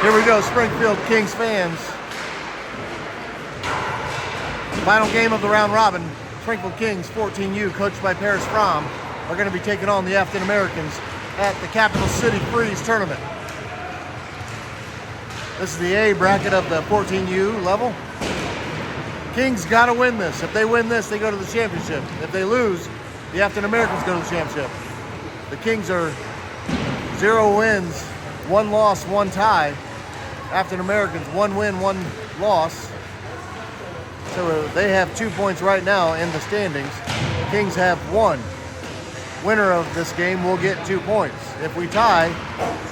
Here we go, Springfield Kings fans. Final game of the round robin. Springfield Kings 14U, coached by Fromm, are going to be taking on the Affton Americans at the Capital City Freeze tournament. This is the A bracket of the 14U level. Kings got to win this. If they win this, they go to the championship. If they lose, the Affton Americans go to the championship. The Kings are 0 wins, 1 loss, 1 tie. Affton Americans 1 win, 1 loss. So they have 2 points right now in the standings. The Kings have 1. Winner of this game will get 2 points. If we tie,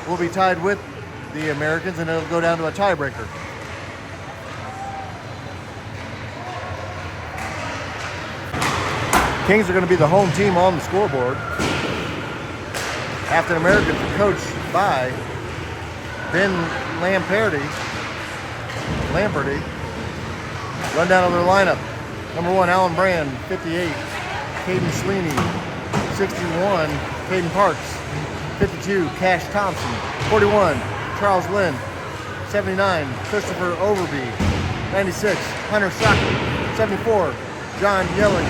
we'll be tied with the Americans and it'll go down to a tiebreaker. Kings are going to be the home team on the scoreboard. Affton Americans are coached by Ben Lamperty. Rundown of their lineup. Number 1, Alan Brand, 58. Caden Sweeney, 61. Caden Parks, 52. Cash Thompson, 41. Charles Lynn, 79. Christopher Overby, 96. Hunter Shockey, 74. John Yelling,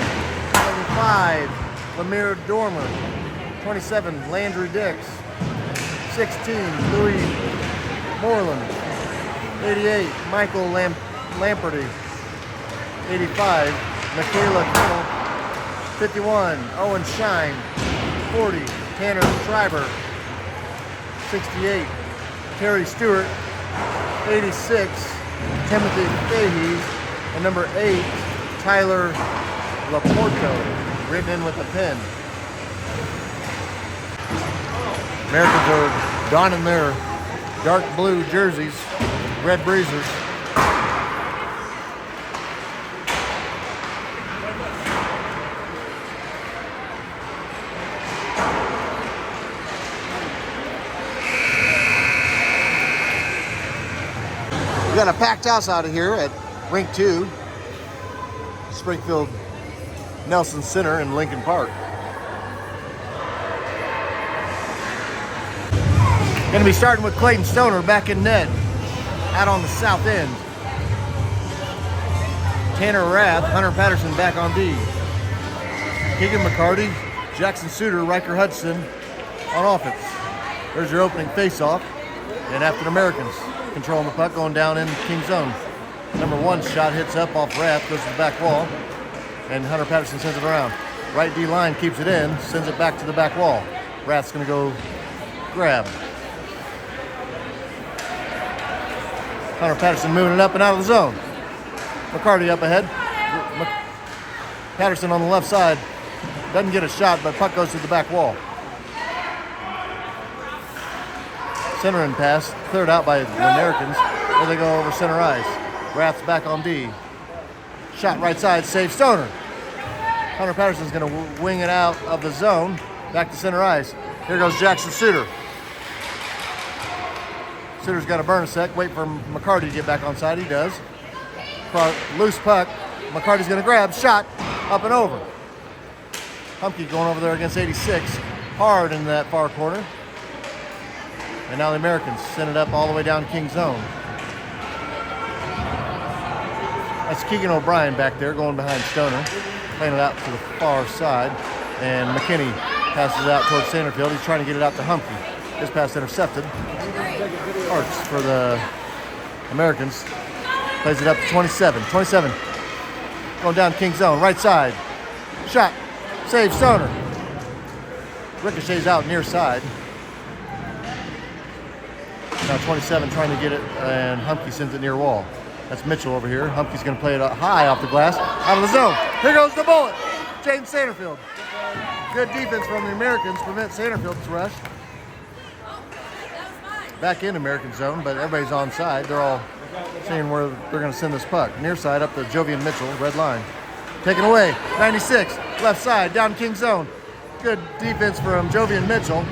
75. Lemire Dormer, 27. Landry Dix, 16. Louis Moreland, 88. Michael Lamperty, 85. Michaela Kimmel, 51. Owen Shine, 40. Tanner Schreiber, 68. Terry Stewart, 86. Timothy Fahey, and number 8, Tyler Laporto, written in with a pen. Americans are donning their dark blue jerseys, red breezers. We got a packed house out of here at Rink 2, Springfield Nelson Center in Lincoln Park. Going to be starting with Clayton Stoner back in net, out on the south end. Tanner Rath, Hunter Patterson back on D. Keegan McCarty, Jackson Suter, Riker Hudson on offense. There's your opening face-off. And Affton Americans controlling the puck, going down in King zone. Number 1 shot hits up off Rath, goes to the back wall, and Hunter Patterson sends it around. Right D line keeps it in, sends it back to the back wall. Rath's going to go grab. Hunter Patterson moving it up and out of the zone. McCarty up ahead. Patterson on the left side. Doesn't get a shot, but puck goes to the back wall. Centering pass, cleared out by the Americans. There they go over center ice. Rath's back on D. Shot right side, save Stoner. Hunter Patterson's going to wing it out of the zone, back to center ice. Here goes Jackson Suter. Suter's got to burn a sec, wait for McCarty to get back on side. He does. Loose puck. McCarty's going to grab, shot, up and over. Humke going over there against 86. Hard in that far corner. And now the Americans send it up all the way down King zone. That's Keegan O'Brien back there going behind Stoner. Playing it out to the far side. And McKinney passes it out towards Sanderfield. He's trying to get it out to Humke. His pass intercepted. Parks for the Americans. Plays it up to 27. 27. Going down King zone. Right side. Shot. Save Stoner. Ricochets out near side. Now 27 trying to get it, and Humke sends it near wall. That's Mitchell over here. Humke's going to play it high off the glass, out of the zone. Here goes the bullet. James Sanderfield. Good defense from the Americans, prevent Sanderfield's rush. Back in American zone, but everybody's on side. They're all seeing where they're going to send this puck. Near side up to Jovian Mitchell, red line. Taken away, 96, left side, down King zone. Good defense from Jovian Mitchell.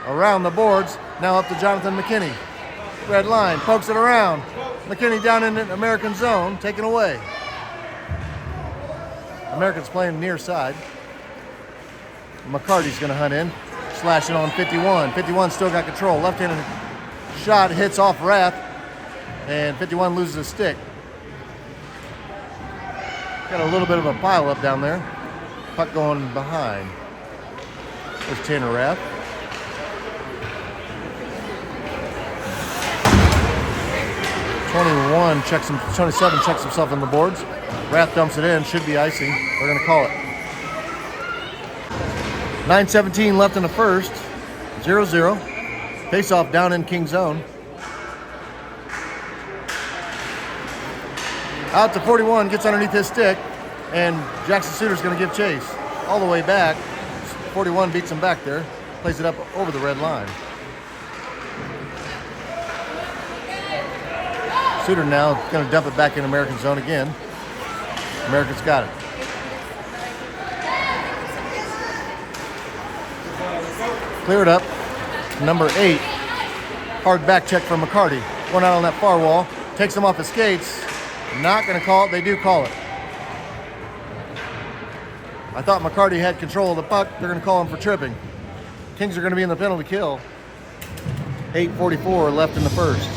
Around the boards, now up to Jonathan McKinney. Red line, pokes it around. McKinney down in the American zone, taken away. Americans playing near side. McCarty's going to hunt in, slashing on 51. 51 still got control. Left-handed Shot hits off Rath, and 51 loses a stick. Got a little bit of a pile up down there. Puck going behind. There's Tanner Rath. '21 checks him. 27 checks himself on the boards. Rath dumps it in. Should be icing. We're going to call it. 9:17 left in the first. 0-0. Face-off down in King's zone. Out to 41, gets underneath his stick, and Jackson Suter's going to give chase. All the way back. 41 beats him back there. Plays it up over the red line. Suter now going to dump it back in American zone again. American's got it. Clear it up. Number 8. Hard back check from McCarty. Going out on that far wall. Takes him off his skates. Not going to call it. They do call it. I thought McCarty had control of the puck. They're going to call him for tripping. Kings are going to be in the penalty kill. 8:44 left in the first.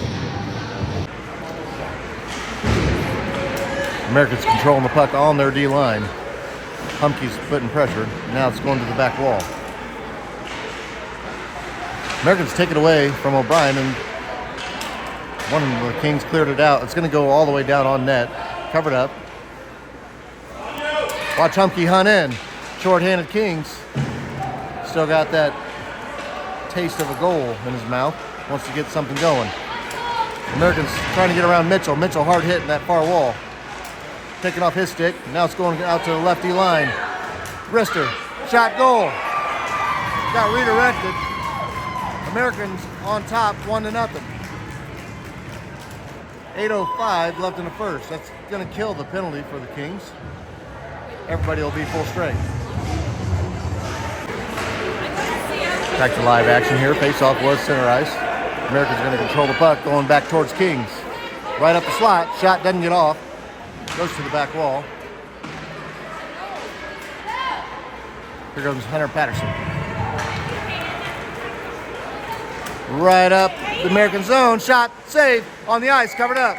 Americans controlling the puck on their D line. Humke's putting pressure. Now it's going to the back wall. Americans take it away from O'Brien, and one of the Kings cleared it out. It's going to go all the way down on net. Covered up. Watch Humke hunt in. Short-handed Kings. Still got that taste of a goal in his mouth. Wants to get something going. Americans trying to get around Mitchell. Mitchell hard hit in that far wall. Taking off his stick. Now it's going out to the lefty line. Brister. Shot, goal. Got redirected. Americans on top, 1-0. 8:05 left in the first. That's going to kill the penalty for the Kings. Everybody will be full strength. Back to live action here. Face-off was center ice. Americans going to control the puck, going back towards Kings. Right up the slot. Shot doesn't get off. Goes to the back wall. Here comes Hunter Patterson. Right up the American zone. Shot, save on the ice, covered up.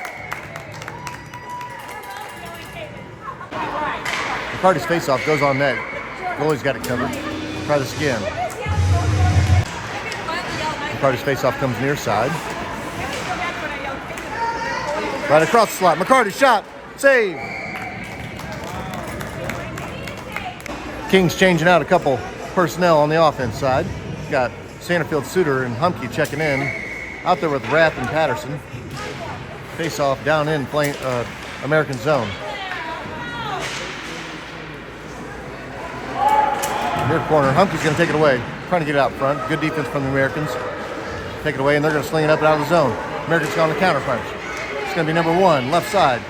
McCarty's face-off goes on net. Goalie's got it covered. Try this again. McCarty's face-off comes near side. Right across the slot. McCarty shot, save. Kings changing out a couple personnel on the offense side. Got Sanderfield, Suter, and Humke checking in. Out there with Rath and Patterson. Face off down in American zone. Near corner. Humke's going to take it away. Trying to get it out front. Good defense from the Americans. Take it away, and they're going to sling it up and out of the zone. Americans got on the counter punch. It's going to be number 1, left side.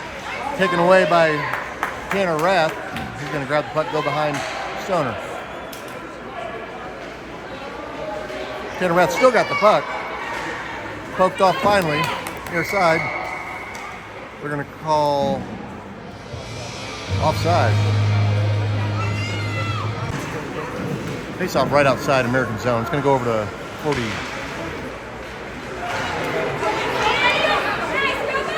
Taken away by Tanner Rath. He's going to grab the puck, go behind Stoner. Tanner Rath still got the puck. Poked off finally, near side. We're going to call offside. Face off right outside American zone. It's going to go over to 40.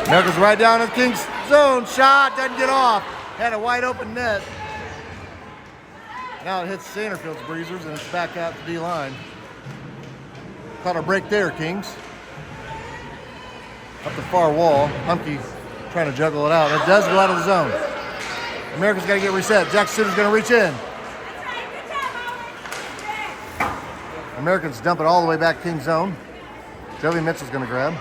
Americans right down in King's zone. Shot, doesn't get off. Had a wide open net. Now it hits Sanderfield's breezers and it's back out the D line. Caught a break there, Kings. Up the far wall. Humke trying to juggle it out. It does go out of the zone. Americans got to get reset. Jackson Suter's going to reach in. Americans dump it all the way back King's zone. Joey Mitchell's going to grab.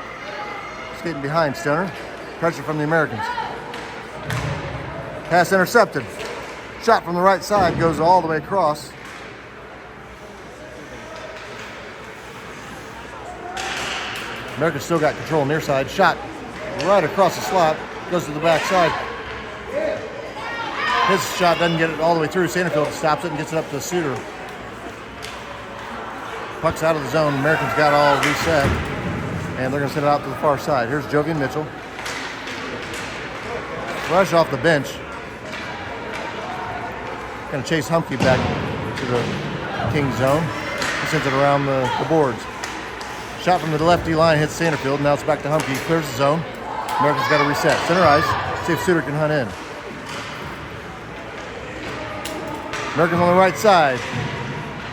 Skating behind Stoner. Pressure from the Americans. Pass intercepted. Shot from the right side goes all the way across. Americans still got control near side. Shot right across the slot. Goes to the back side. His shot doesn't get it all the way through. Sanderfield stops it and gets it up to Suter. Puck's out of the zone. Americans got all reset. And they're going to send it out to the far side. Here's Jovian Mitchell. Rush off the bench. Going to chase Humke back to the King's zone. He sends it around the boards. Shot from the left D line hits Sanderfield. Now it's back to Humphrey. Clears the zone. Americans got to reset. Center ice. See if Suter can hunt in. Americans on the right side.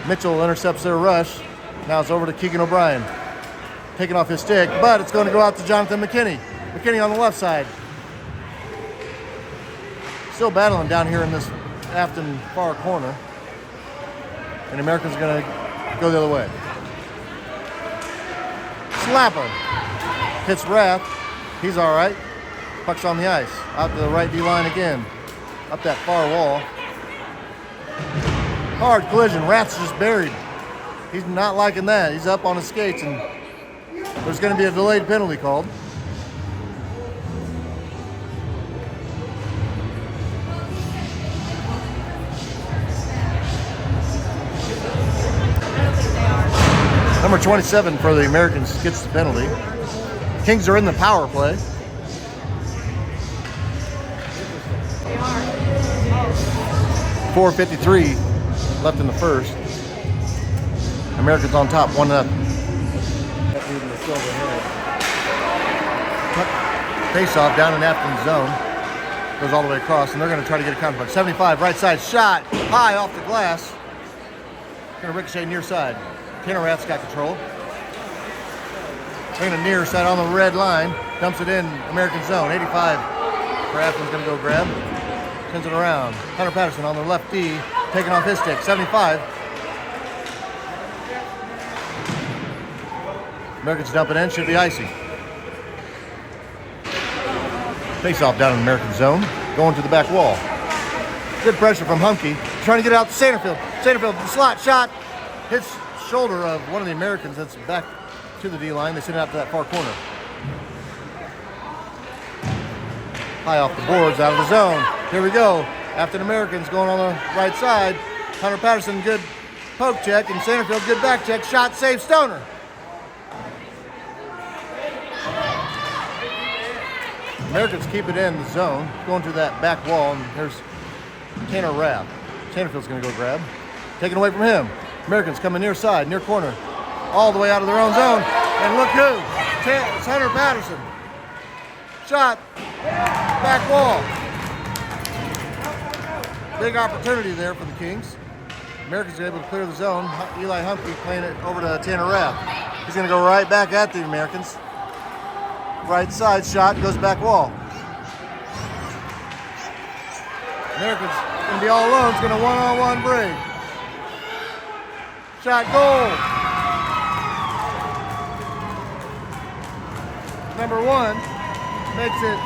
Mitchell intercepts their rush. Now it's over to Keegan O'Brien. Taking off his stick, but it's going to go out to Jonathan McKinney. McKinney on the left side. Still battling down here in this Affton far corner. And the Americans are going to go the other way. Slapper. Hits Rath. He's all right. Puck's on the ice. Out to the right D line again. Up that far wall. Hard collision. Rath's just buried. He's not liking that. He's up on his skates, and there's going to be a delayed penalty called. Number 27 for the Americans gets the penalty. Kings are in the power play. .453 left in the first. Americans on top, 1-0. Face off down in Affton's zone. Goes all the way across, and they're going to try to get a counterpunch. 75, right side shot, high off the glass. Going to ricochet near side. Tanner Rath's got control. Bringing it near side on the red line. Dumps it in American zone. 85 for Affton's going to go grab. Sends it around. Hunter Patterson on the left D. Taking off his stick. 75. Americans dump it in. Should be icy. Face off down in the American zone. Going to the back wall. Good pressure from Humke. Trying to get it out to Sanderfield. Sanderfield, the slot shot. Hits shoulder of one of the Americans that's back to the D line. They send it out to that far corner. High off the boards, out of the zone. Here we go. Affton Americans going on the right side. Hunter Patterson, good poke check, and Sanderfield, good back check. Shot, save, Stoner. Americans keep it in the zone, going to that back wall, and there's Tanner Rath. Sanderfield's going to go grab. Taken away from him. Americans coming near side, near corner, all the way out of their own zone. And look who, it's Hunter Patterson. Shot, back wall. Big opportunity there for the Kings. Americans are able to clear the zone. Eli Humphrey playing it over to Tanner Rath. He's going to go right back at the Americans. Right side shot, goes back wall. Americans going to be all alone. It's going to one-on-one break. Shot, goal. Number 1 makes it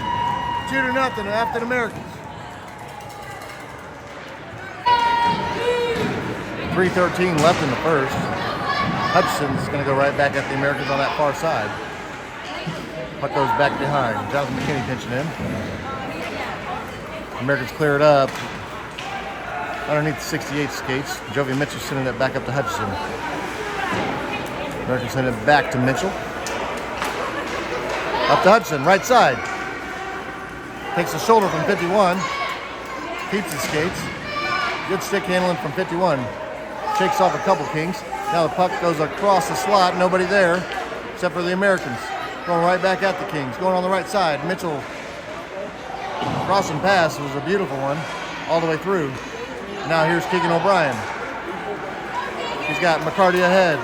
2-0 Affton Americans. 3:13 left in the first. Hutchinson's going to go right back at the Americans on that far side. Puck goes back behind. Jonathan McKinney pinching in. Americans clear it up. Underneath the 68 skates. Jovi Mitchell sending it back up to Hutchinson. Americans sending it back to Mitchell. Up to Hutchinson, right side. Takes the shoulder from 51. Keeps the skates. Good stick handling from 51. Shakes off a couple Kings. Now the puck goes across the slot. Nobody there except for the Americans. Going right back at the Kings. Going on the right side. Mitchell. Crossing pass was a beautiful one. All the way through. Now here's Keegan O'Brien. He's got McCarty ahead.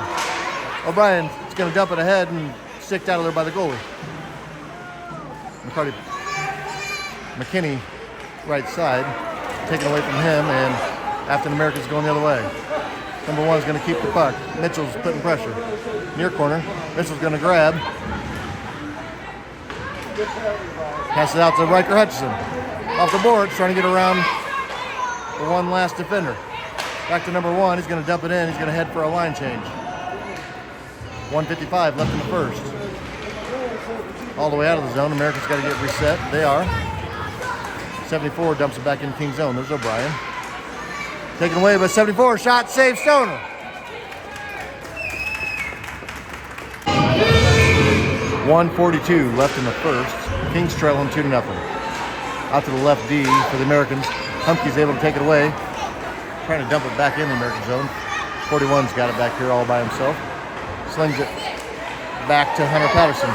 O'Brien is going to dump it ahead and sticked out of there by the goalie. McKinney, right side, taken away from him, and Affton Americans going the other way. Number 1 is going to keep the puck. Mitchell's putting pressure. Near corner. Mitchell's going to grab. Pass it out to Riker Hutchinson. Off the boards, trying to get around the one last defender. Back to number 1. He's going to dump it in. He's going to head for a line change. 1:55 left in the first. All the way out of the zone. Americans got to get reset. They are. 74 dumps it back in King's zone. There's O'Brien. Taken away by 74. Shot, save, Stoner. .142 left in the first. Kings trailing 2-0. Out to the left D for the Americans. Humke's able to take it away. Trying to dump it back in the American zone. 41's got it back here all by himself. Slings it back to Hunter Patterson.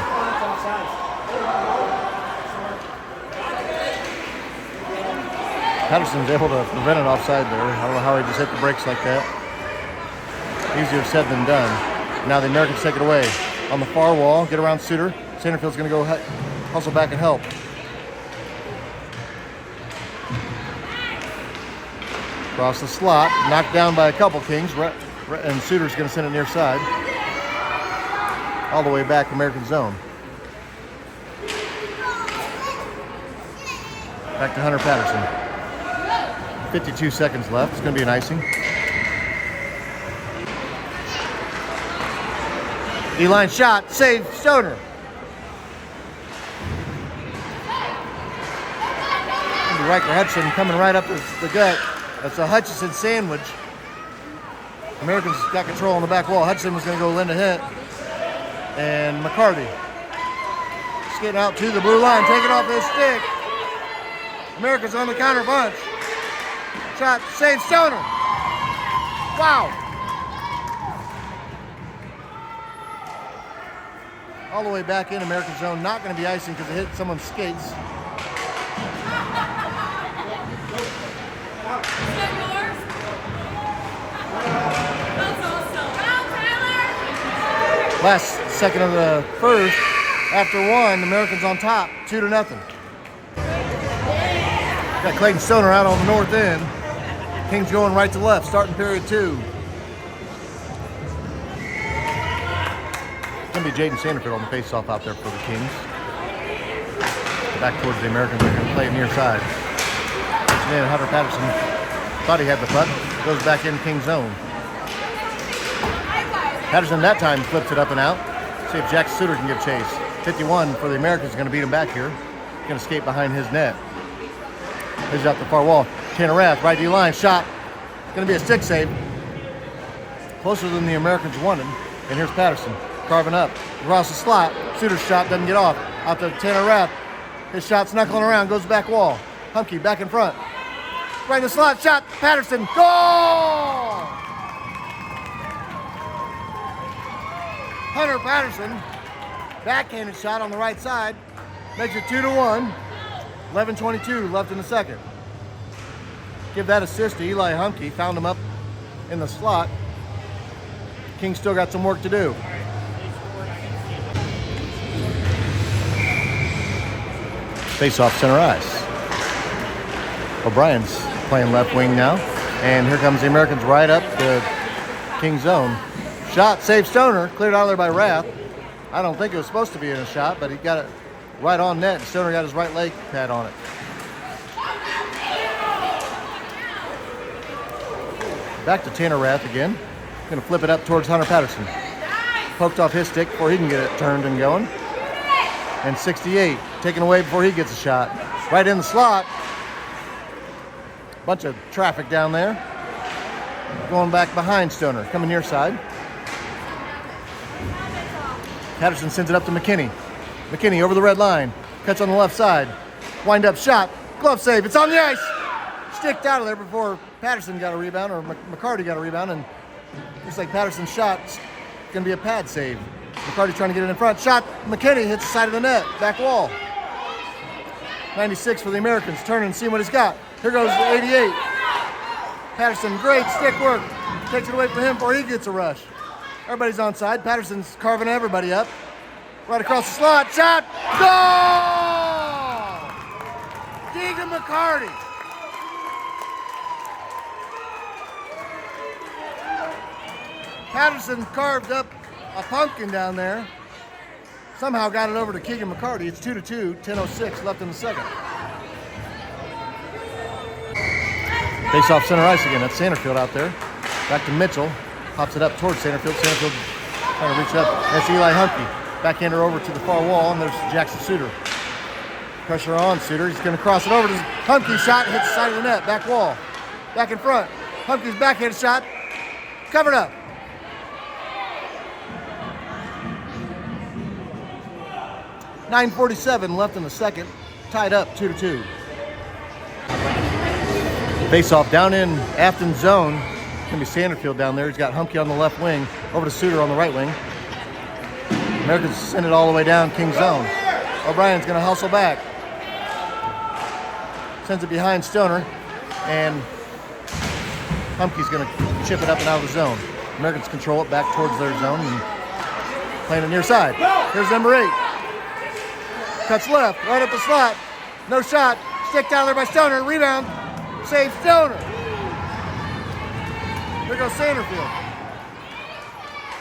Patterson's able to prevent an offside there. I don't know how he just hit the brakes like that. Easier said than done. Now the Americans take it away. On the far wall, get around Suter. Sanderfield's going to go hustle back and help. Across the slot, knocked down by a couple Kings, and Suter's going to send it near side. All the way back, American zone. Back to Hunter Patterson. 52 seconds left. It's going to be an icing. D-line shot, save, Stoner. Riker Hudson coming right up the gut. That's a Hutchinson sandwich. Americans got control on the back wall. Hudson was going to go lend a hit. And McCarty just getting out to the blue line, taking off his stick. Americans on the counter punch. Shot, save, Stoner. Wow. All the way back in American zone. Not going to be icing because it hit someone's skates. Last second of the first. After one, the Americans on top, 2-0. Got Clayton Stoner out on the north end. Kings going right to left, starting period 2. It's going to be Jaden Sanderfield on the face-off out there for the Kings. Back towards the Americans, they're going to play it near side. And Hunter Patterson thought he had the puck. Goes back in King's zone. Patterson that time flips it up and out. See if Jack Suter can give chase. 51 for the Americans is going to beat him back here. He's going to skate behind his net. He's out the far wall. Tanner Rath, right D-line, shot. Going to be a stick save. Closer than the Americans wanted. And here's Patterson carving up. Across the slot. Suter's shot doesn't get off. Out to Tanner Rath. His shot's knuckling around, goes back wall. Humke back in front. Right in the slot, shot, Patterson, goal! Hunter Patterson, backhanded shot on the right side. Makes it 2-1. 11:22 left in the second. Give that assist to Eli Humke. Found him up in the slot. Kings still got some work to do. Face off center ice. O'Brien's playing left wing now. And here comes the Americans right up the King's zone. Shot, save Stoner. Cleared out of there by Rath. I don't think it was supposed to be in a shot, but he got it right on net. Stoner got his right leg pad on it. Back to Tanner Rath again. Going to flip it up towards Hunter Patterson. Poked off his stick before he can get it turned and going. And 68, taken away before he gets a shot. Right in the slot. Bunch of traffic down there. Going back behind Stoner, coming near side. Patterson sends it up to McKinney. McKinney over the red line. Cuts on the left side. Wind up shot. Glove save. It's on the ice. Sticked out of there before Patterson got a rebound, or McCarty got a rebound, and looks like Patterson's shot's going to be a pad save. McCarty trying to get it in front. Shot. McKinney hits the side of the net. Back wall. 96 for the Americans. Turning and seeing what he's got. Here goes the 88. Patterson, great stick work. Takes it away from him before he gets a rush. Everybody's onside. Patterson's carving everybody up. Right across the slot. Shot. Goal! Keegan McCarty. Patterson carved up a pumpkin down there. Somehow got it over to Keegan McCarty. It's 2-2, 10:06 left in the second. Face off center ice again. That's Sanderfield out there. Back to Mitchell. Pops it up towards Sanderfield. Sanderfield trying to reach up. That's Eli Humke. Backhander over to the far wall, and there's Jackson Suter. Pressure on Suter. He's going to cross it over to Humke. Shot hits the side of the net. Back wall. Back in front. Humke's backhand shot. Covered up. .947 left in the second. Tied up 2-2. Face off down in Affton's zone. It's going to be Sanderfield down there. He's got Humke on the left wing. Over to Suter on the right wing. Americans send it all the way down King's zone. O'Brien's going to hustle back. Sends it behind Stoner, and Humke's going to chip it up and out of the zone. Americans control it back towards their zone and playing it near side. Here's number 8. Cuts left, right up the slot. No shot. Stick down there by Stoner. Rebound. Save Stoner. Here goes Sanderfield.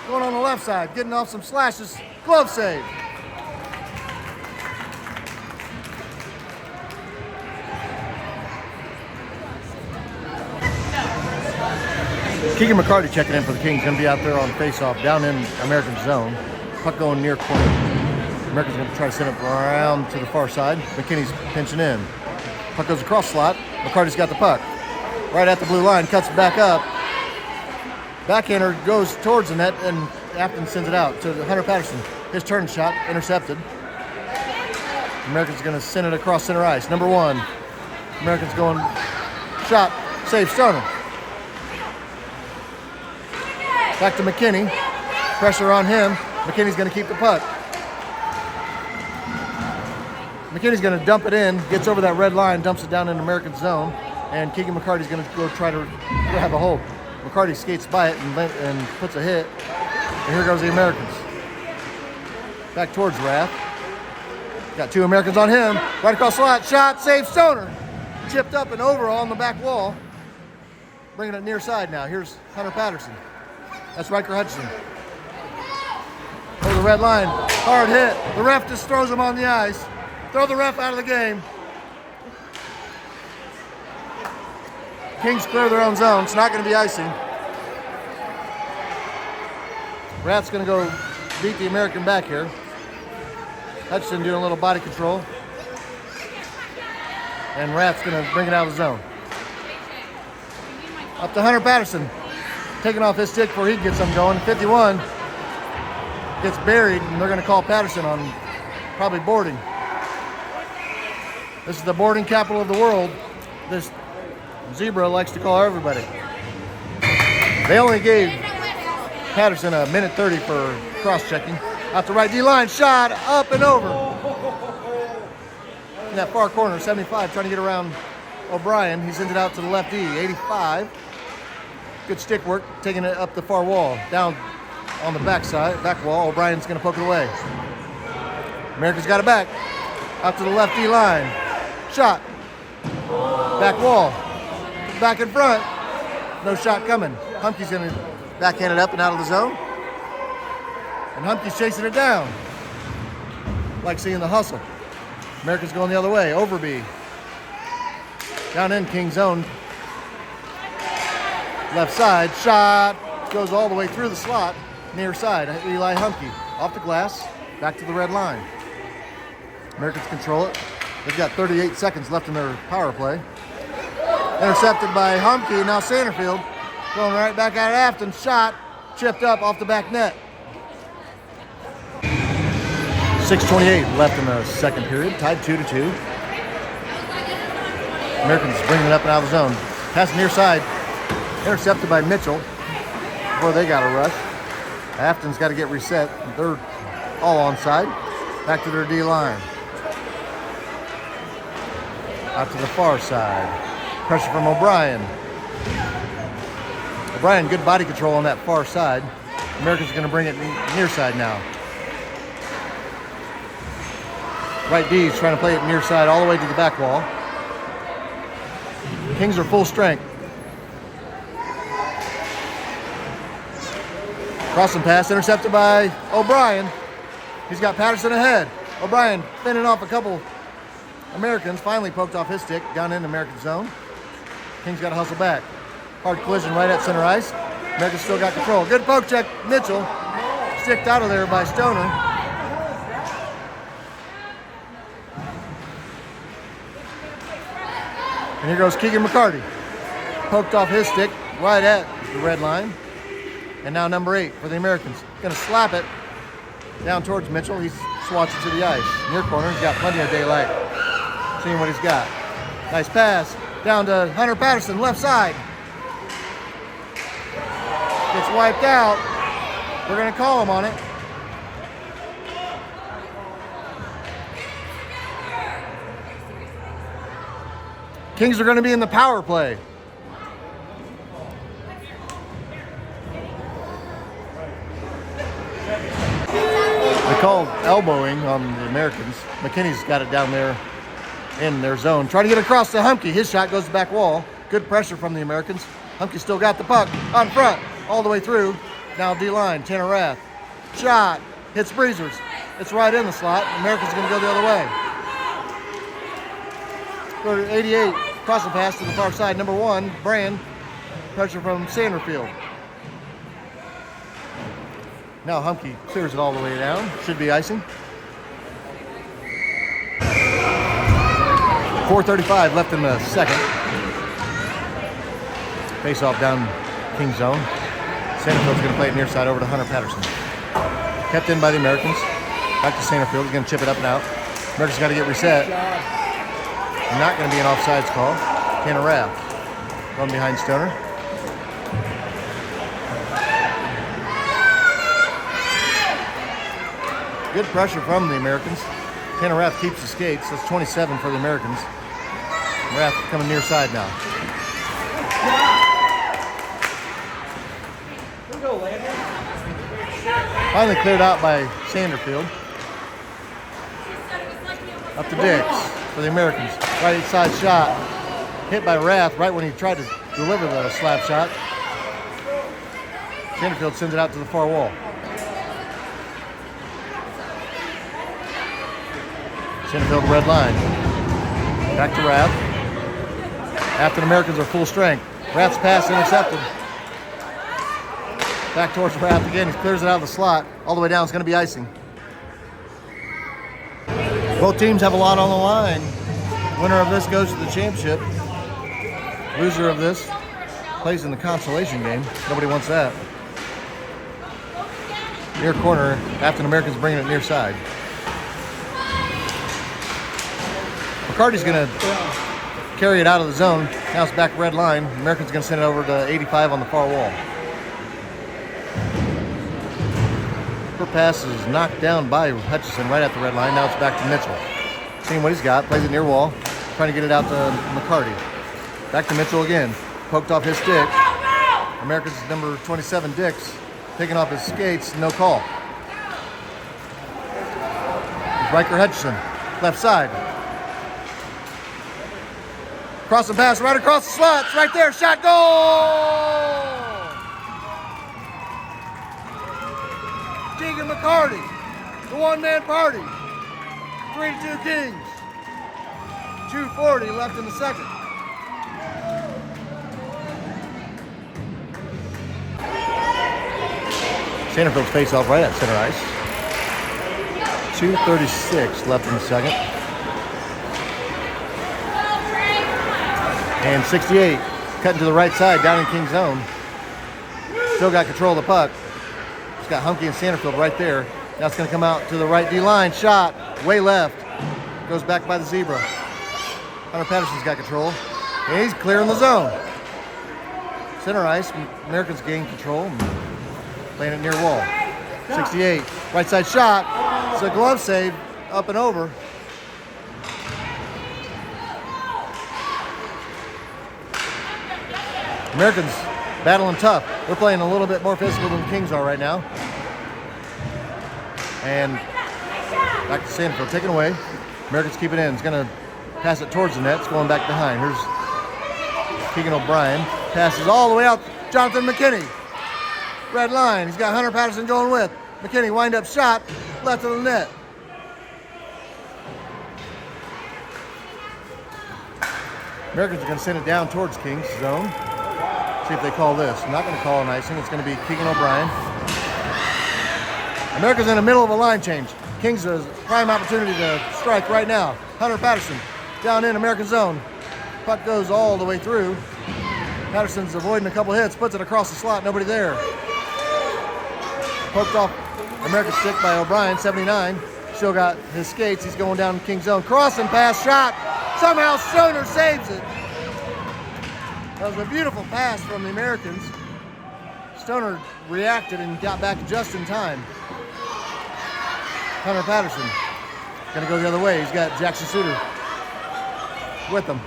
Going on the left side, getting off some slashes. Glove save. Keegan McCarty checking in for the Kings. Going to be out there on face-off down in American zone. Puck going near corner. American's going to try to send it around to the far side. McKinney's pinching in. Puck goes across slot. McCarty's got the puck. Right at the blue line, cuts back up. Backhander goes towards the net, and Affton sends it out to Hunter Patterson. His turn shot, intercepted. American's going to send it across center ice. Number 1. American's going shot, save Stoner. Back to McKinney. Pressure on him. McKinney's going to keep the puck. McKinney's going to dump it in, gets over that red line, dumps it down in American zone, and Keegan McCarty's going to go try to have a hold. McCarty skates by it and puts a hit. And here goes the Americans. Back towards Rath. Got 2 Americans on him. Right across slot. Shot. Save Stoner. Chipped up and over on the back wall. Bringing it near side now. Here's Hunter Patterson. That's Riker Hutchinson. Over the red line. Hard hit. The ref just throws him on the ice. Throw the ref out of the game. Kings clear their own zone. It's not going to be icing. Rath's going to go beat the American back here. Hutchinson doing a little body control. And Rath's going to bring it out of the zone. Up to Hunter Patterson. Taking off his stick before he gets them going. 51 gets buried, and they're going to call Patterson on probably boarding. This is the boarding capital of the world. This zebra likes to call everybody. They only gave Patterson a minute 30 for cross-checking. Out the right D-line, shot up and over. In that far corner, 75, trying to get around O'Brien. He sends it out to the left D, 85. Good stick work, taking it up the far wall. Down on the back side, back wall. O'Brien's going to poke it away. America's got it back. Out to the left D line. Shot. Back wall. Back in front. No shot coming. Humke's going to backhand it up and out of the zone. And Humke's chasing it down. Like seeing the hustle. America's going the other way. Overby. Down in King's zone. Left side, shot, goes all the way through the slot, near side, Eli Humke. Off the glass, back to the red line. Americans control it. They've got 38 seconds left in their power play. Intercepted by Humke, now Sanderfield. Going right back at Affton, shot, chipped up off the back net. 6:28 left in the second period, tied 2-2. Americans bringing it up and out of the zone. Pass near side. Intercepted by Mitchell before they got a rush. Affton's got to get reset. They're all onside. Back to their D line. Out to the far side. Pressure from O'Brien. O'Brien, good body control on that far side. Americans are going to bring it near side now. Right D is trying to play it near side all the way to the back wall. Kings are full strength. Crossing pass, intercepted by O'Brien. He's got Patterson ahead. O'Brien fending off a couple Americans. Finally poked off his stick down in the American zone. Kings got to hustle back. Hard collision right at center ice. Americans still got control. Good poke check, Mitchell. Sticked out of there by Stoner. And here goes Keegan McCarty. Poked off his stick right at the red line. And now number 8 for the Americans. Going to slap it down towards Mitchell. He swats it to the ice. Near corner, he's got plenty of daylight. Seeing what he's got. Nice pass. Down to Hunter Patterson, left side. Gets wiped out. We're going to call him on it. Kings are going to be in the power play. They called elbowing on the Americans. McKinney's got it down there in their zone. Trying to get across to Humke. His shot goes to the back wall. Good pressure from the Americans. Humke still got the puck on front all the way through. Now D-line, Tanner Rath. Shot. Hits Breezers. It's right in the slot. Americans going to go the other way. Go to 88. Crossing pass to the far side. Number 1, Brand. Pressure from Sanderfield. Now Humke clears it all the way down. Should be icing. 4:35 left in the second. Face off down King zone. Sanderfield's going to play it near side over to Hunter Patterson. Kept in by the Americans. Back to Sanderfield. He's going to chip it up and out. Americans got to get reset. Not going to be an offsides call. Tanner Rath going behind Stoner. Good pressure from the Americans. Tanner Rath keeps the skates. That's 27 for the Americans. Rath coming near side now. Finally cleared out by Sanderfield. Up to Dix for the Americans. Right side shot. Hit by Rath right when he tried to deliver the slap shot. Sanderfield sends it out to the far wall. Sanderfield red line. Back to Rath. Affton Americans are full strength. Rath's pass intercepted. Back towards Rath again. He clears it out of the slot. All the way down. It's going to be icing. Both teams have a lot on the line. Winner of this goes to the championship. Loser of this plays in the consolation game. Nobody wants that. Near corner. Affton Americans bringing it near side. McCarty's going to carry it out of the zone. Now it's back red line. Americans going to send it over to 85 on the far wall. Her pass is knocked down by Hutchison right at the red line. Now it's back to Mitchell. Seeing what he's got. Plays it near wall. Trying to get it out to McCarty. Back to Mitchell again. Poked off his stick. Americans number 27, Dix, taking off his skates. No call. Riker Hutchison. Left side. Crossing pass right across the slot. It's right there. Shot, goal! Keegan McCarty, the one-man party. 3-2 Kings. 2:40 left in the second. Sanderfield's face-off right at center ice. 2:36 left in the second. And 68, cutting to the right side, down in King's zone. Still got control of the puck. It's got Humke and Sanderfield right there. Now it's going to come out to the right D-line. Shot, way left. Goes back by the zebra. Hunter Patterson's got control. And he's clearing the zone. Center ice, Americans gain control. Playing it near wall. 68, right side shot. It's a glove save, up and over. Americans battling tough. They're playing a little bit more physical than the Kings are right now. And back to Sanderfield, taken away. Americans keep it in. It's going to pass it towards the net. It's going back behind. Here's Keegan O'Brien. Passes all the way out. Jonathan McKinney. Red line. He's got Hunter Patterson going with. McKinney wind up shot. Left of the net. Americans are going to send it down towards King's zone. See if they call this. I'm not going to call an icing. It's going to be Keegan O'Brien. America's in the middle of a line change. Kings has a prime opportunity to strike right now. Hunter Patterson down in American zone. Puck goes all the way through. Patterson's avoiding a couple hits, puts it across the slot, nobody there. Poked off American stick by O'Brien, 79. Still got his skates. He's going down in King's zone. Crossing pass, shot. Somehow Stoner saves it. That was a beautiful pass from the Americans. Stoner reacted and got back just in time. Hunter Patterson gonna go the other way. He's got Jackson Suter with him.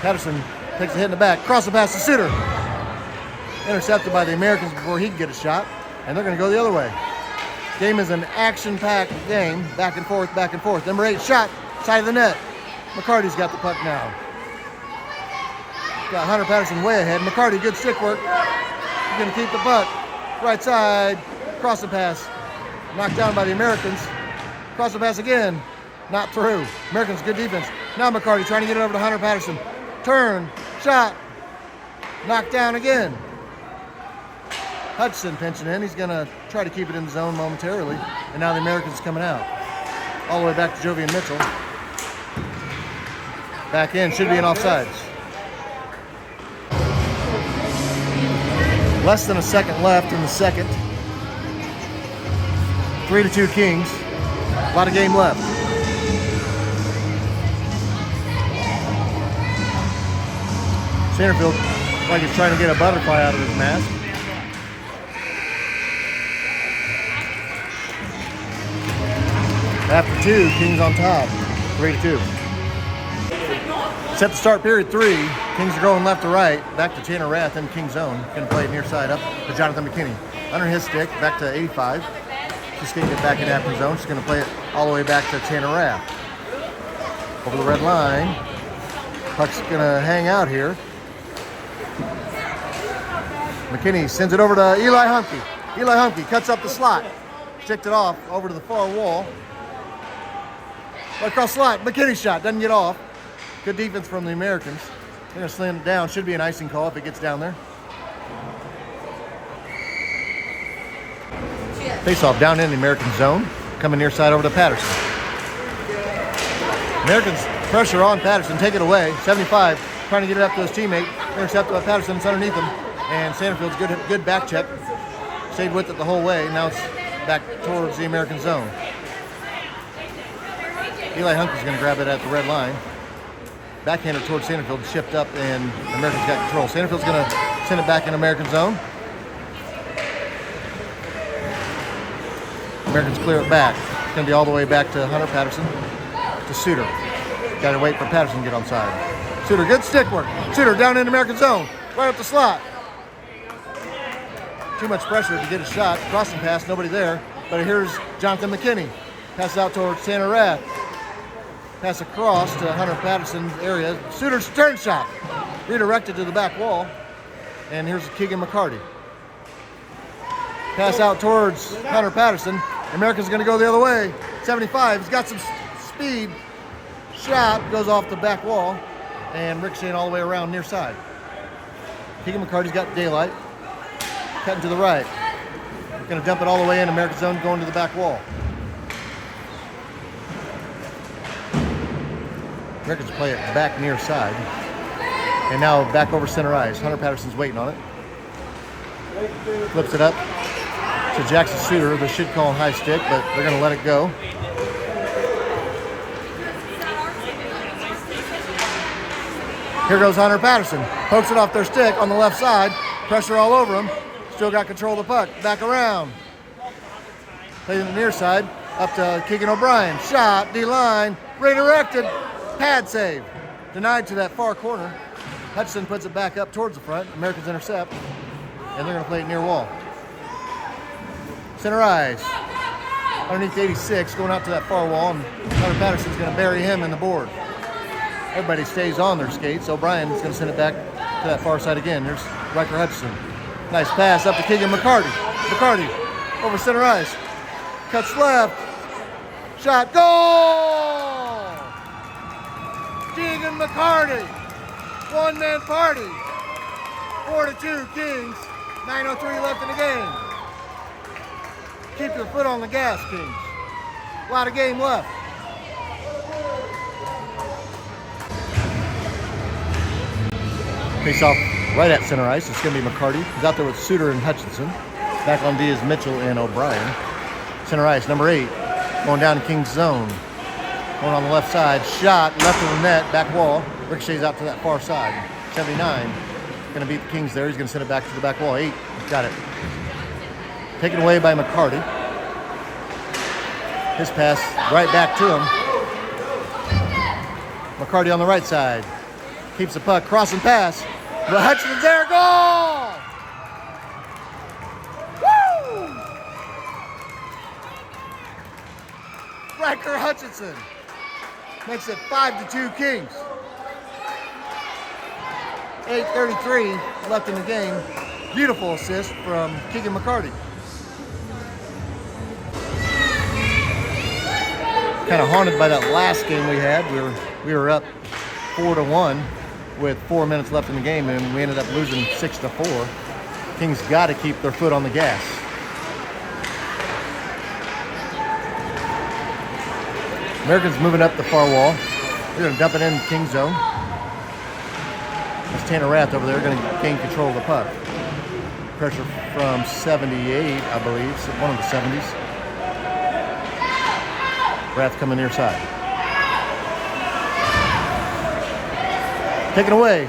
Patterson takes a hit in the back. Cross the pass to Suter. Intercepted by the Americans before he can get a shot. And they're going to go the other way. Game is an action-packed game. Back and forth, back and forth. Number 8 shot. Side of the net. McCarty's got the puck now. Got Hunter Patterson way ahead. McCarty, good stick work. He's going to keep the puck. Right side. Cross the pass. Knocked down by the Americans. Cross the pass again. Not through. Americans, good defense. Now McCarty trying to get it over to Hunter Patterson. Turn. Shot. Knocked down again. Hudson pinching in. He's going to try to keep it in the zone momentarily. And now the Americans coming out. All the way back to Jovian Mitchell. Back in. Should be in offsides. Less than a second left in the second. 3-2 Kings. A lot of game left. Centerfield, like he's trying to get a butterfly out of his mask. After 2, Kings on top. 3-2. Set the start period 3. Kings are going left to right. Back to Tanner Rath in King's zone. Going to play it near side up to Jonathan McKinney. Under his stick, back to 85. Just getting it back in Affton zone. She's going to play it all the way back to Tanner Rath. Over the red line. Puck's going to hang out here. McKinney sends it over to Eli Humke. Eli Humke cuts up the slot. Sticked it off over to the far wall. Right across the slot. McKinney's shot. Doesn't get off. Good defense from the Americans. They're going to slam it down. Should be an icing call if it gets down there. Face off down in the American zone. Coming near side over to Patterson. Americans pressure on Patterson. Take it away. 75. Trying to get it up to his teammate. Intercepted by Patterson. It's underneath him. And Sandfield's good back check. Stayed with it the whole way. Now it's back towards the American zone. Eli Humphrey's going to grab it at the red line. Backhander towards Sandfield, shipped up, and Americans got control. Sandfield's going to send it back in American zone. Americans clear it back. It's going to be all the way back to Hunter Patterson, to Suter. Got to wait for Patterson to get on side. Suter, good stick work. Suter down in American zone, right up the slot. Too much pressure to get a shot. Crossing pass, nobody there. But here's Jonathan McKinney. Passes out towards Tanner Rath. Pass across to Hunter Patterson's area. Suter's turn shot. Redirected to the back wall. And here's Keegan McCarty. Pass out towards Hunter Patterson. American's going to go the other way. 75. He's got some speed. Shot goes off the back wall. And ricocheting all the way around near side. Keegan McCarty's got daylight. Cutting to the right. Going to dump it all the way in American zone, going to the back wall. Americans play it back near side. And now back over center ice. Hunter Patterson's waiting on it. Flips it up to Jackson Suter. They should call him high stick, but they're going to let it go. Here goes Hunter Patterson. Pokes it off their stick on the left side. Pressure all over him. Still got control of the puck. Back around. Plays the near side. Up to Keegan O'Brien. Shot. D-line. Redirected. Pad save. Denied to that far corner. Hutchinson puts it back up towards the front. Americans intercept. And they're going to play it near wall. Center ice. Underneath 86. Going out to that far wall. And Hunter Patterson's going to bury him in the board. Everybody stays on their skates. O'Brien's going to send it back to that far side again. There's Riker Hutchinson. Nice pass up to Keegan McCarty. McCarty over center ice. Cuts left. Shot. Goal! Keegan McCarty. One-man party. 4-2 Kings. 9:03 left in the game. Keep your foot on the gas, Kings. A lot of game left. Face off right at center ice. It's going to be McCarty. He's out there with Suter and Hutchinson. Back on D is Mitchell and O'Brien. Center ice, number 8. Going down to King's zone. Going on the left side. Shot, left of the net, back wall. Ricochets out to that far side. 79. Going to beat the Kings there. He's going to send it back to the back wall. 8. Got it. Taken away by McCarty. His pass right back to him. McCarty on the right side. Keeps the puck, crossing pass. But Hutchinson's there, goal! Woo! Riker Hutchinson makes it 5-2 Kings. 8:33 left in the game. Beautiful assist from Keegan McCarty. Kind of haunted by that last game we had. We were up 4-1 with 4 minutes left in the game, and we ended up losing 6-4. Kings got to keep their foot on the gas. Americans moving up the far wall. They're going to dump it in King zone. That's Tanner Rath over there going to gain control of the puck. Pressure from 78, I believe, one of the 70s. Rath coming near side. Taken away.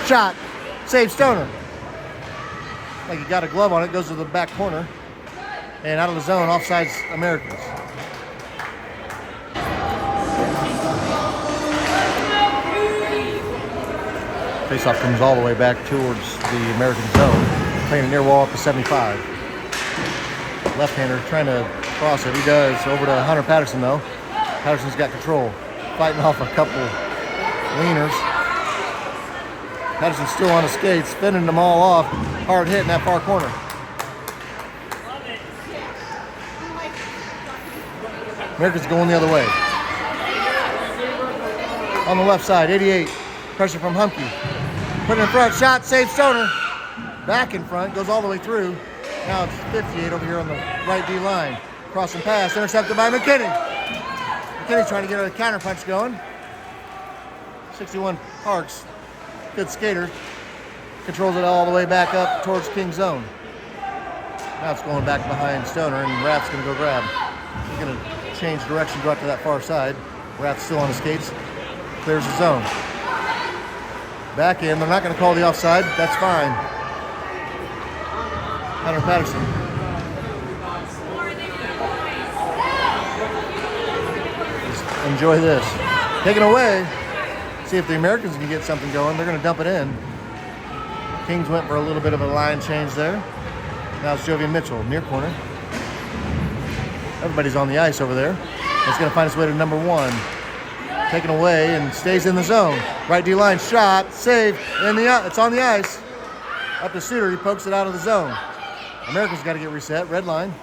Shot. Save Stoner. Like he got a glove on it. Goes to the back corner. And out of the zone, offsides Americans. Faceoff comes all the way back towards the American zone. Playing a near wall up to 75. Left-hander trying to cross it. He does. Over to Hunter Patterson, though. Patterson's got control. Fighting off a couple leaners. Patterson's still on his skates, fending them all off. Hard hit in that far corner. Americans going the other way. On the left side, 88. Pressure from Humke. Put it in front, shot, save Stoner. Back in front, goes all the way through. Now it's 58 over here on the right D line. Crossing pass, intercepted by McKinney. McKinney's trying to get a counter punch going. 61 Parks, good skater. Controls it all the way back up towards King zone. Now it's going back behind Stoner, and Rath's going to go grab. He's going to change direction, go out to that far side. Rath's still on his skates. Clears the zone. Back in. They're not going to call the offside. That's fine. Hunter Patterson. Just enjoy this. Taken away. See if the Americans can get something going. They're going to dump it in. Kings went for a little bit of a line change there. Now it's Jovian Mitchell, near corner. Everybody's on the ice over there. It's going to find its way to number 1. Taken away and stays in the zone. Right D line shot, save, it's on the ice. Up to Suter, he pokes it out of the zone. Americans got to get reset. Red line.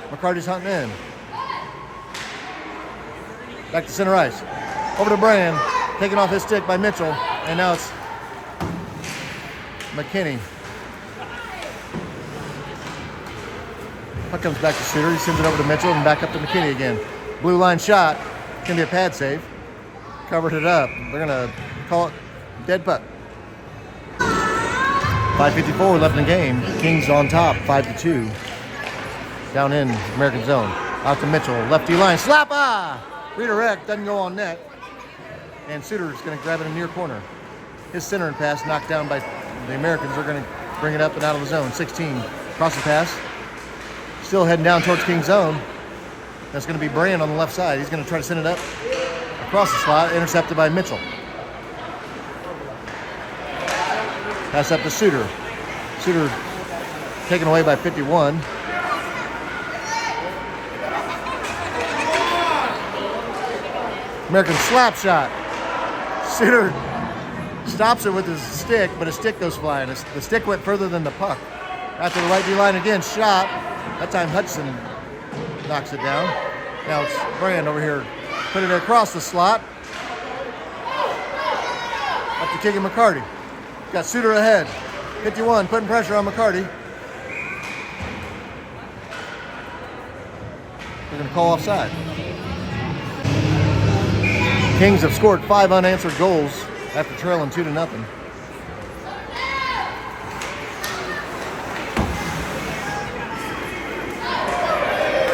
McCarty's hunting in. Back to center ice. Over to Brand. Taken off his stick by Mitchell. And now it's McKinney. Puck comes back to Suter. He sends it over to Mitchell and back up to McKinney again. Blue line shot. Can be a pad save. Covered it up. They're going to call it dead puck. 5:54 left in the game. Kings on top, 5-2. Down in American zone. Out to Mitchell. Lefty line. Slappa! Redirect. Doesn't go on net. And Suter's going to grab it in near corner. His centering pass knocked down by the Americans. They're going to bring it up and out of the zone. 16. Crossing pass. Still heading down towards King's zone. That's going to be Brand on the left side. He's going to try to send it up across the slot. Intercepted by Mitchell. Pass up to Suter. Suter taken away by 51. American slap shot. Suter stops it with his stick, but his stick goes flying. The stick went further than the puck. After the right D line again, shot. That time Hudson knocks it down. Now it's Brand over here. Put it across the slot. Up to Keegan McCarty. Got Suter ahead. 51, putting pressure on McCarty. They're going to call offside. Kings have scored 5 unanswered goals after trailing 2-0.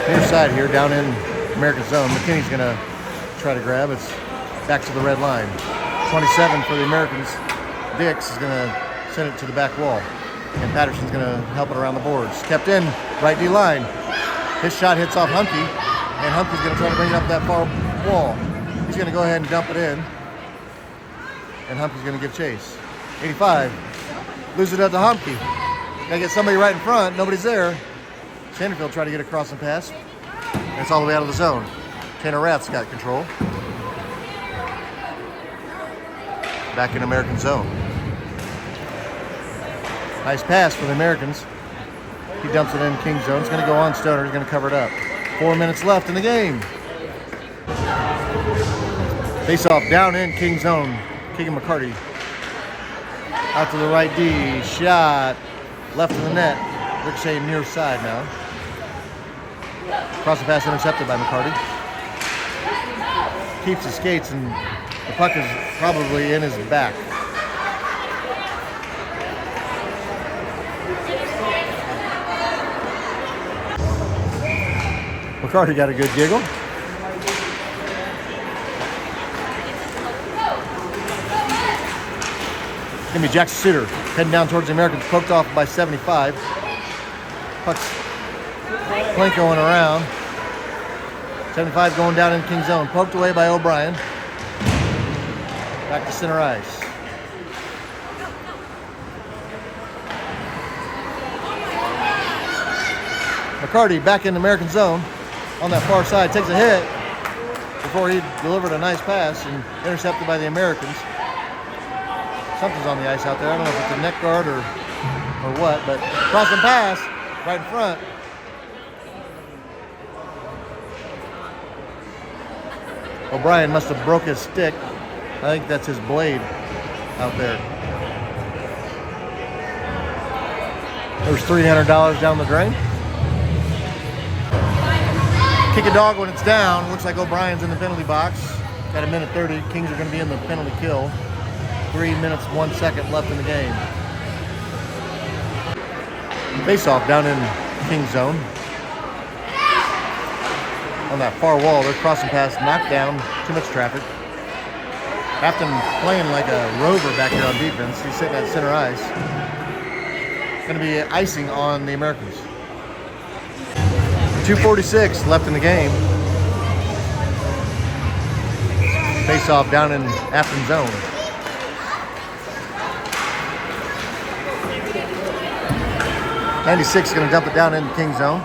Near side here, down in American zone. McKinney's going to try to grab. It's back to the red line. 27 for the Americans. Dix is going to send it to the back wall. And Patterson's going to help it around the boards. Kept in, right D line. His shot hits off Humke. And Humke's going to try to bring it up that far wall. He's going to go ahead and dump it in. and Humpy's going to give chase. 85. Lose it up to Humpy. Got to get somebody right in front. Nobody's there. Sanderfield tried to get across and pass. And it's all the way out of the zone. Tanner Rath's got control. Back in American zone. Nice pass for the Americans. He dumps it in King's zone. It's going to go on Stoner. He's going to cover it up. 4 minutes left in the game. Face off down in King's zone. Keegan McCarty. Out to the right D. Shot. Left of the net. Ricochet near side now. Cross the pass intercepted by McCarty. Keeps his skates and the puck is probably in his back. McCarty got a good giggle. Give me Jackson Suter heading down towards the Americans, poked off by 75. Puck's Plank going around. 75 going down in King's zone. Poked away by O'Brien. Back to center ice. McCarty back in the American zone on that far side. Takes a hit before he delivered a nice pass and intercepted by the Americans. Something's on the ice out there. I don't know if it's a neck guard or what, but cross and pass right in front. O'Brien must have broke his stick. I think that's his blade out there. There's $300 down the drain. Kick a dog when it's down. Looks like O'Brien's in the penalty box. Got a minute 30. Kings are going to be in the penalty kill. 3 minutes, 1 second left in the game. Face-off down in King's zone. On that far wall, they're crossing past, knocked down, too much traffic. Affton playing like a rover back here on defense. He's sitting at center ice. Going to be icing on the Americans. 2:46 left in the game. Face-off down in Affton zone. '96 is going to dump it down into King's zone.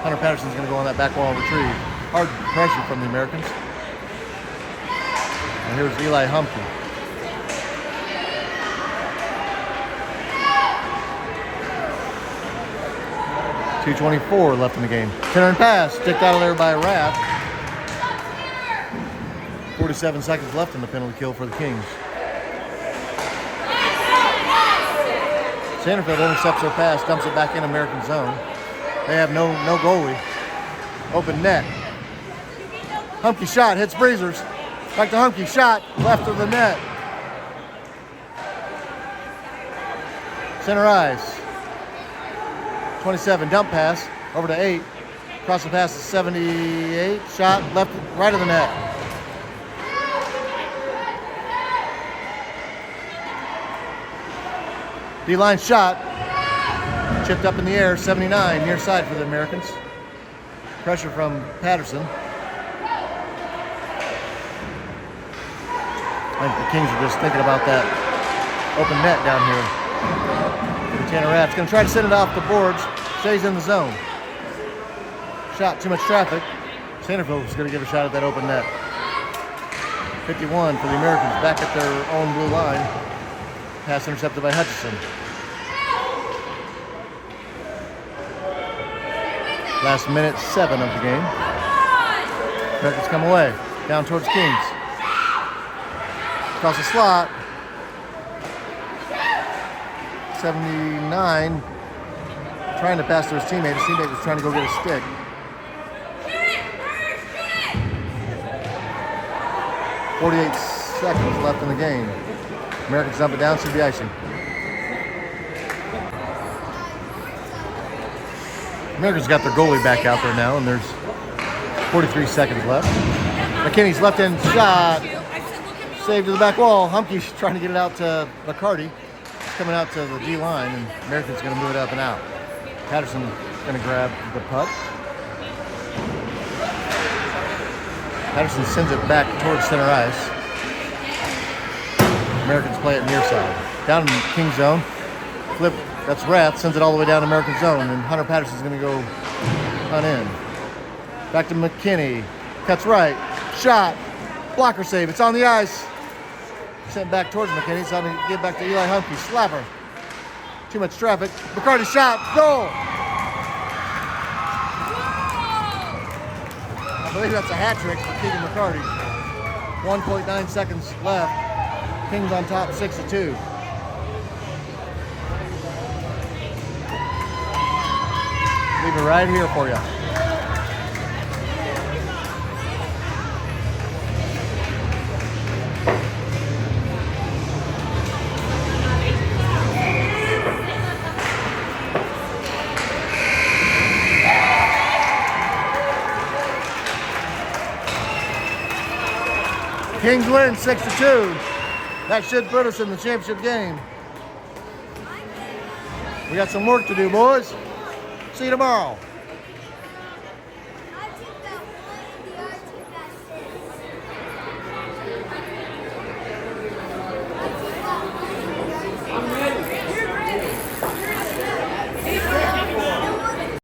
Hunter Patterson's going to go on that back wall and retrieve. Hard pressure from the Americans. And here's Eli Humphrey. .224 left in the game. Turn pass, sticked out of there by Rath. 47 seconds left in the penalty kill for the Kings. Sanderfield intercepts their pass, dumps it back in American zone. They have no goalie. Open net. Humpy shot, hits Breezers. Back to Humpy, shot, left of the net. Center ice. 27, dump pass, over to 8. Cross the pass to 78, shot, left, right of the net. D-line shot, chipped up in the air, 79, near side for the Americans. Pressure from Patterson. I think the Kings are just thinking about that open net down here. Tanner Rath's going to try to send it off the boards. Stays in the zone. Shot, too much traffic. Sanderfield is going to give a shot at that open net. 51 for the Americans, back at their own blue line. Pass intercepted by Hutchison. Last minute 7 of the game. Americans come away. Down towards Kings. Across the slot. 79. Trying to pass to his teammate. His teammate was trying to go get a stick. .48 seconds left in the game. Americans dump it down, should be icing. Americans got their goalie back out there now, and there's 43 seconds left. McKinney's left-hand shot. Saved to the back wall. Humke's trying to get it out to McCarty. It's coming out to the D line, and Americans going to move it up and out. Patterson's going to grab the puck. Patterson sends it back towards center ice. Americans play it near side. Down in King's zone. Flip, that's Rath, sends it all the way down to American zone, and Hunter Patterson's going to go on in. Back to McKinney. Cuts right. Shot. Blocker save. It's on the ice. Sent back towards McKinney. So I'm going to get back to Eli Humke. Slapper. Too much traffic. McCarty shot. Goal. I believe that's a hat trick for Keegan McCarty. 1.9 seconds left. Kings on top 6-2. Leave it right here for you. Kings win 6-2. That should put us in the championship game. We got some work to do, boys. See you tomorrow.